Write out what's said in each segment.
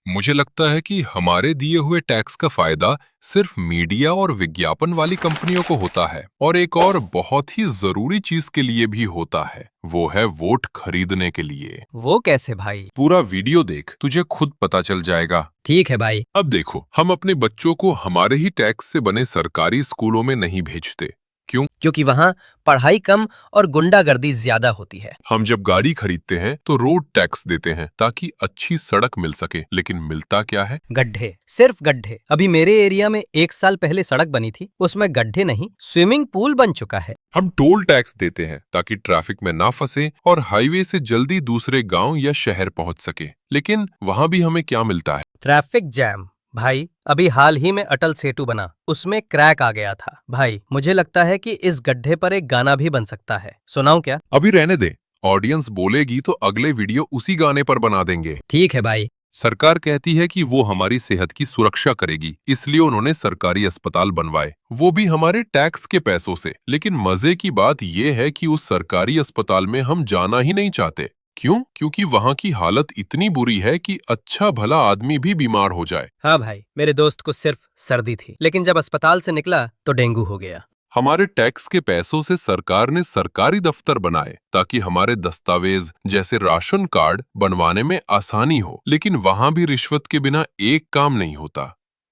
मुझे लगता है कि हमारे दिए हुए टैक्स का फायदा सिर्फ मीडिया और विज्ञापन वाली कंपनियों को होता है और एक और बहुत ही जरूरी चीज के लिए भी होता है, वो है वोट खरीदने के लिए। वो कैसे भाई? पूरा वीडियो देख, तुझे खुद पता चल जाएगा। ठीक है भाई। अब देखो, हम अपने बच्चों को हमारे ही टैक्स से बने सरकारी स्कूलों में नहीं भेजते। क्यों? क्योंकि वहाँ पढ़ाई कम और गुंडागर्दी ज्यादा होती है। हम जब गाड़ी खरीदते हैं तो रोड टैक्स देते हैं ताकि अच्छी सड़क मिल सके, लेकिन मिलता क्या है? गड्ढे, सिर्फ गड्ढे। अभी मेरे एरिया में 1 साल पहले सड़क बनी थी, उसमें गड्ढे नहीं, स्विमिंग पूल बन चुका है। हम टोल टैक्स देते हैं ताकि ट्रैफिक में ना फंसे और हाईवे से जल्दी दूसरे गांव या शहर पहुंच सके, लेकिन वहां भी हमें क्या मिलता है? Traffic jam. भाई अभी हाल ही में अटल सेतु बना, उसमें क्रैक आ गया था। भाई मुझे लगता है कि इस गड्ढे पर एक गाना भी बन सकता है, सुनाऊं क्या? अभी रहने दे, ऑडियंस बोलेगी तो अगले वीडियो उसी गाने पर बना देंगे। ठीक है भाई। सरकार कहती है कि वो हमारी सेहत की सुरक्षा करेगी, इसलिए उन्होंने सरकारी अस्पताल बनवाए, वो भी हमारे टैक्स के पैसों से। लेकिन मजे की बात ये है कि उस सरकारी अस्पताल में हम जाना ही नहीं चाहते। क्यों? क्योंकि वहाँ की हालत इतनी बुरी है कि अच्छा भला आदमी भी बीमार हो जाए। हाँ भाई, मेरे दोस्त को सिर्फ सर्दी थी, लेकिन जब अस्पताल से निकला तो डेंगू हो गया। हमारे टैक्स के पैसों से सरकार ने सरकारी दफ्तर बनाए ताकि हमारे दस्तावेज जैसे राशन कार्ड बनवाने में आसानी हो, लेकिन वहां भी रिश्वत के बिना एक काम नहीं होता।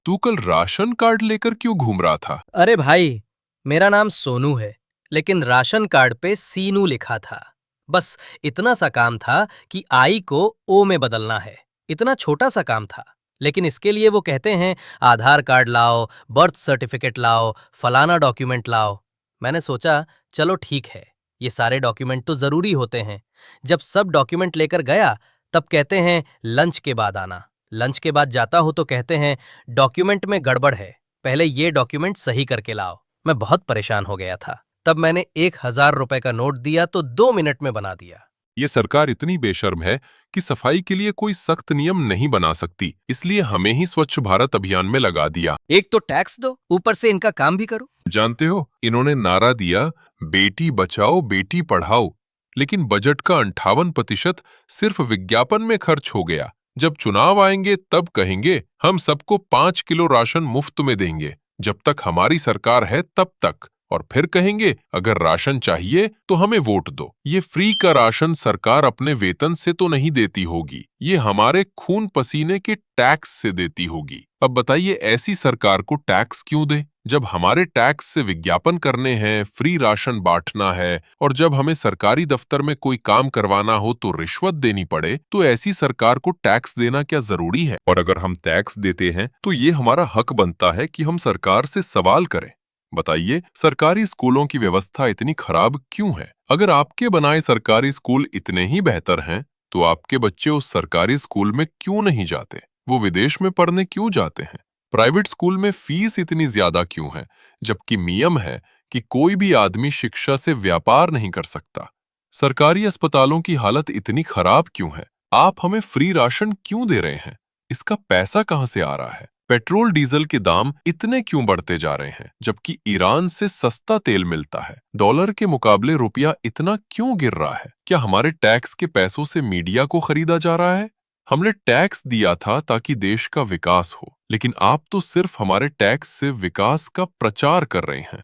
तू कल राशन कार्ड लेकर क्यों घूम रहा था? अरे भाई, मेरा नाम सोनू है, लेकिन राशन कार्ड पे सीनू लिखा था। बस इतना सा काम था कि आई को ओ में बदलना है। इतना छोटा सा काम था, लेकिन इसके लिए वो कहते हैं आधार कार्ड लाओ, बर्थ सर्टिफिकेट लाओ, फलाना डॉक्यूमेंट लाओ। मैंने सोचा चलो ठीक है, ये सारे डॉक्यूमेंट तो जरूरी होते हैं। जब सब डॉक्यूमेंट लेकर गया तब कहते हैं लंच के बाद आना। लंच के बाद जाता हूं तो कहते हैं डॉक्यूमेंट में गड़बड़ है, पहले ये डॉक्यूमेंट सही करके लाओ। मैं बहुत परेशान हो गया था। तब मैंने 1,000 रुपए का नोट दिया तो 2 मिनट में बना दिया। ये सरकार इतनी बेशर्म है कि सफाई के लिए कोई सख्त नियम नहीं बना सकती, इसलिए हमें ही स्वच्छ भारत अभियान में लगा दिया। एक तो टैक्स दो, ऊपर से इनका काम भी करो। जानते हो, इन्होंने नारा दिया बेटी बचाओ बेटी पढ़ाओ, लेकिन बजट का 58% सिर्फ विज्ञापन में खर्च हो गया। जब चुनाव आएंगे तब कहेंगे हम सबको 5 किलो राशन मुफ्त में देंगे, जब तक हमारी सरकार है तब तक। और फिर कहेंगे अगर राशन चाहिए तो हमें वोट दो। ये फ्री का राशन सरकार अपने वेतन से तो नहीं देती होगी, ये हमारे खून पसीने के टैक्स से देती होगी। अब बताइए, ऐसी सरकार को टैक्स क्यों दे? जब हमारे टैक्स से विज्ञापन करने हैं, फ्री राशन बांटना है और जब हमें सरकारी दफ्तर में कोई काम करवाना हो तो रिश्वत देनी पड़े, तो ऐसी सरकार को टैक्स देना क्या जरूरी है? और अगर हम टैक्स देते हैं तो ये हमारा हक बनता है कि हम सरकार से सवाल करें। बताइए, सरकारी स्कूलों की व्यवस्था इतनी खराब क्यों है? अगर आपके बनाए सरकारी स्कूल इतने ही बेहतर हैं, तो आपके बच्चे उस सरकारी स्कूल में क्यों नहीं जाते? वो विदेश में पढ़ने क्यों जाते हैं? प्राइवेट स्कूल में फीस इतनी ज्यादा क्यों है, जबकि नियम है कि कोई भी आदमी शिक्षा से व्यापार नहीं कर सकता? सरकारी अस्पतालों की हालत इतनी खराब क्यों है? आप हमें फ्री राशन क्यों दे रहे हैं? इसका पैसा कहां से आ रहा है? पेट्रोल डीजल के दाम इतने क्यों बढ़ते जा रहे हैं, जबकि ईरान से सस्ता तेल मिलता है? डॉलर के मुकाबले रुपया इतना क्यों गिर रहा है? क्या हमारे टैक्स के पैसों से मीडिया को खरीदा जा रहा है? हमने टैक्स दिया था ताकि देश का विकास हो, लेकिन आप तो सिर्फ हमारे टैक्स से विकास का प्रचार कर रहे हैं।